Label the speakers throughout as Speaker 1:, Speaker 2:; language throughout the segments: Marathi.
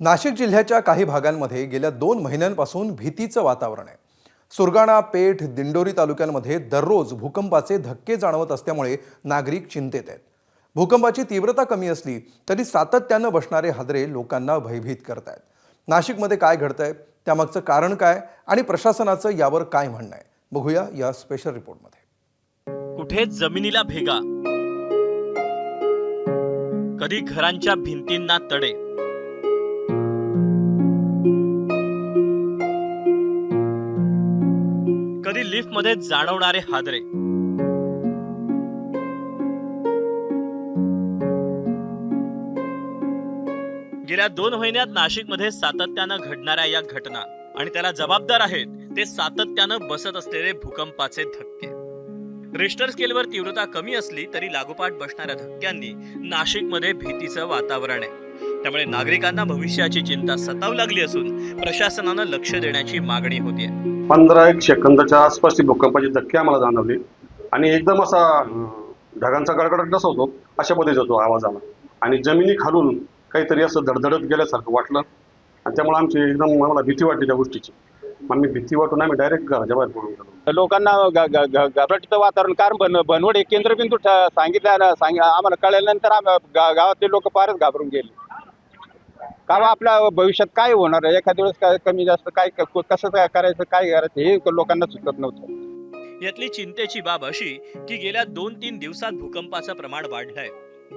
Speaker 1: नाशिक जिल्ह्याच्या काही भागांमध्ये गेल्या 2 महिन्यांपासून भीतीचं वातावरण आहे। सुरगाणा, पेठ, दिंडोरी तालुक्यांमध्ये दररोज भूकंपाचे धक्के जाणवत असल्यामुळे नागरिक चिंतेत आहेत। भूकंपाची तीव्रता कमी असली तरी सातत्यानं बसणारे हादरे लोकांना भयभीत करतायत। नाशिकमध्ये काय घडतंय, त्यामागचं कारण काय आणि प्रशासनाचं यावर काय म्हणणं आहे, बघूया या स्पेशल रिपोर्टमध्ये।
Speaker 2: कुठे जमिनीला भेगा, कधी घरांच्या भिंतींना तडे, कधी लिफ्ट मध्ये जाणवणारे हादरे। गेल्या 2 महिन्यात नाशिकमध्ये सातत्यानं घडणाऱ्या या घटना आणि त्याला जबाबदार आहेत ते सातत्यानं बसत असलेले भूकंपाचे धक्के। रिश्टर स्केलवर तीव्रता कमी असली तरी लागोपाठ बसणाऱ्या धक्क्यांनी नाशिकमध्ये भीतीचं वातावरण आहे। त्यामुळे नागरिकांना भविष्याची चिंता सतावू लागली असून प्रशासनानं लक्ष देण्याची मागणी होतीये।
Speaker 3: 15 सेकंदाच्या आसपास भूकंपाचे धक्के आम्हाला जाणवले आणि एकदम असा ढगांचा गडगडाट कसा होतो अशा पद्धतीचा तो आवाज आला आणि जमिनी खालून काहीतरी असं धडधडत गेल्यासारखं वाटलं आणि त्यामुळे आमची एकदम आम्हाला भीती वाटली त्या गोष्टीची। आम्ही भीती वाटून आम्ही डायरेक्ट घराच्या बाहेर पडून गेलो।
Speaker 4: लोकांना घबराटीचं वातावरण कारण बनवड हे केंद्रबिंदू सांगितलं आम्हाला कळल्यानंतर गावातले लोक फारच घाबरून गेले। कारण आपल्या भविष्यात काय होणार आहे, एखाद्या वेळेस काय कमी जास्त काय कसं काय करायचं हे लोकांना सुचत नव्हतं।
Speaker 2: यातली चिंतेची बाब अशी की गेल्या 2-3 दिवसात भूकंपाचं प्रमाण वाढलंय।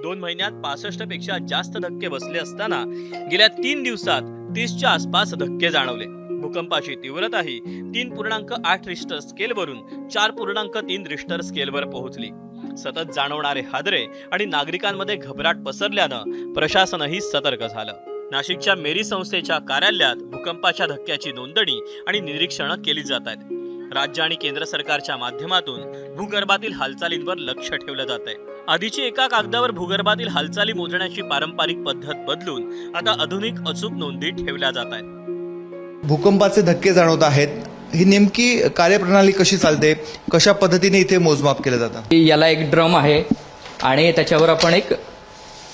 Speaker 2: 2 महिन्यात 65 पेक्षा जास्त धक्के बसले असताना गेल्या 3 दिवसात 30च्या आसपास धक्के जाणवले। भूकंपाची तीव्रताही 3.8 रिश्टर स्केलवरून 4.3 रिश्टर स्केलवर पोहोचली। सतत जाणवणारे हादरे आणि नागरिकांमध्ये घबराट पसरल्यानं प्रशासनही सतर्क झालं। नाशिकच्या मेरी संस्थेच्या कार्यालयात भूकंपाच्या धक्क्याची नोंदणी आणि निरीक्षणं केली जात आहेत। राज्य आणि केंद्र सरकारच्या माध्यमातून भूगर्भातील हालचालींवर लक्ष ठेवलं जात आहे। आधीची एका कागदावर भूगर्भातील हालचाली मोजण्याची पारंपरिक पद्धत बदलून आता आधुनिक अचूक नोंदी ठेवल्या जात आहेत।
Speaker 5: भूकंपाचे धक्के जाणवत आहेत, ही नेमकी कार्यप्रणाली कशी चालते, कशा पद्धतीने इथे मोजमाप केलं जातं?
Speaker 6: याला एक ड्रम आहे आणि त्याच्यावर आपण एक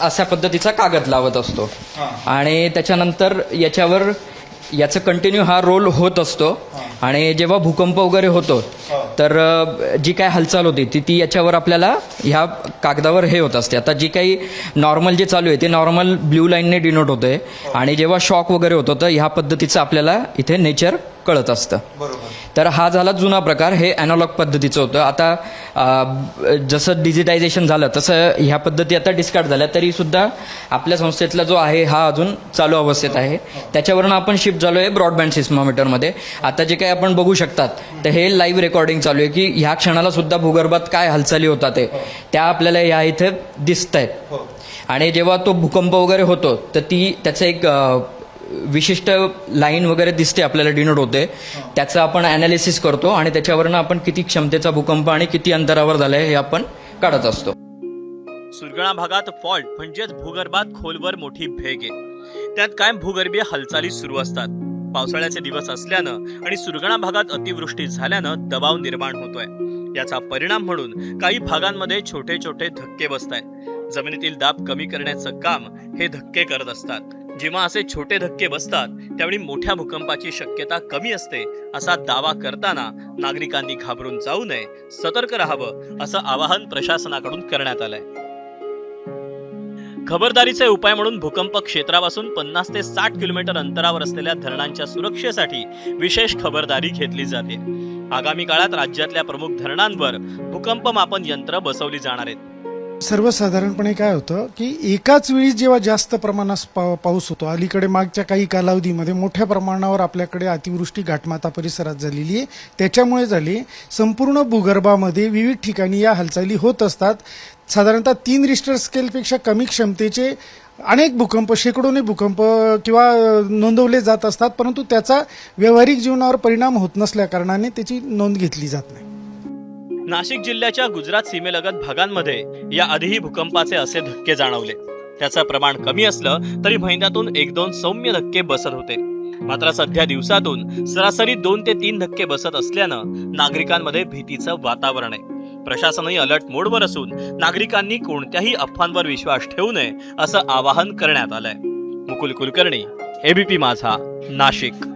Speaker 6: अशा पद्धतीचा कागद लावत असतो आणि त्याच्यानंतर याचं कंटिन्यू हा रोल होत असतो आणि जेव्हा भूकंप वगैरे होतो तर जी काय हालचाल होती ती याच्यावर आपल्याला ह्या कागदावर हे होत असते। आता जी काही नॉर्मल जे चालू आहे ते नॉर्मल ब्ल्यू लाईनने डिनोट होतंय आणि जेव्हा शॉक वगैरे होतं तर ह्या पद्धतीचं आपल्याला इथे नेचर कळत असतं। तर हा झाला जुना प्रकार, हे अॅनालॉग पद्धतीचं होतं। आता जसं डिजिटायझेशन झालं तसं ह्या पद्धती आता डिस्कार्ड झाल्या, तरी सुद्धा आपल्या संस्थेतला जो आहे हा अजून चालू अवस्थेत आहे। त्याच्यावरून आपण शिफ्ट झालो आहे ब्रॉडबँड सिस्मोमीटरमध्ये। आता जे काही आपण बघू शकतात तर हे लाईव्ह रेकॉर्डिंग चालू आहे की ह्या क्षणाला सुद्धा भूगर्भात काय हालचाली होतात त्या आपल्याला ह्या इथे दिसत आहेत। आणि जेव्हा तो भूकंप वगैरे होतो तर त्याचं एक विशिष्ट लाईन वगैरे दिसते आपल्याला, डिनोट होते, त्याचं आपण अनालिसिस करतो आणि त्याच्यावरनं आपण किती क्षमतेचा भूकंप आणि किती अंतरावर झालाय हे आपण काढत असतो।
Speaker 2: सुरगाणा भागात फॉल्ट म्हणजेच भूगर्भात खोलवर मोठी भेग आहे। त्यात कायम भूगर्भीय हालचाली सुरू असतात। पावसाळ्याचे दिवस असल्यानं आणि सुरगाणा भागात अतिवृष्टी झाल्यानं दबाव निर्माण होतोय। याचा परिणाम म्हणून काही भागांमध्ये छोटे छोटे धक्के बसतायत। जमिनीतील दाब कमी करण्याचं काम हे धक्के करत असतात। जेव्हा असे छोटे धक्के बसतात त्यावेळी मोठ्या भूकंपाची शक्यता कमी असते असा दावा करताना नागरिकांनी घाबरून जाऊ नये, सतर्क राहावं असं आवाहन प्रशासनाकडून करण्यात आलंय। खबरदारीचे उपाय म्हणून भूकंप क्षेत्रापासून 50 ते 60 किलोमीटर अंतरावर असलेल्या धरणांच्या सुरक्षेसाठी विशेष खबरदारी घेतली जाते। आगामी काळात राज्यातल्या प्रमुख धरणांवर भूकंप मापन यंत्र बसवली जाणार आहेत।
Speaker 7: सर्वसाधारणपणे काय होतं की एकाच वेळी जेव्हा जास्त प्रमाणात पाऊस होतो, अलीकडे मागच्या काही कालावधीमध्ये मोठ्या प्रमाणावर आपल्याकडे अतिवृष्टी घाटमाता परिसरात झालेली आहे, त्याच्यामुळे झाली। संपूर्ण भूगर्भामध्ये विविध ठिकाणी या हालचाली होत असतात। साधारणतः 3 रिश्टर स्केलपेक्षा कमी क्षमतेचे अनेक भूकंप, शेकडोने भूकंप किंवा नोंदवले जात असतात, परंतु त्याचा व्यावहारिक जीवनावर परिणाम होत नसल्या कारणाने त्याची नोंद घेतली जात नाही।
Speaker 2: नाशिक जिल्ह्याच्या गुजरात सीमेलगत भागांमध्ये या आधीही भूकंपाचे असे धक्के जाणवले। त्याचं प्रमाण कमी असलं तरी महिन्यातून 1-2 सौम्य धक्के बसत होते। मात्र सध्या दिवसातून सरासरी 2 ते 3 धक्के बसत असल्यानं नागरिकांमध्ये भीतीचं वातावरण आहे। प्रशासनही अलर्ट मोडवर असून नागरिकांनी कोणत्याही अफवांवर विश्वास ठेवू नये असं आवाहन करण्यात आलंय। मुकुल कुलकर्णी, एबीपी माझा, नाशिक.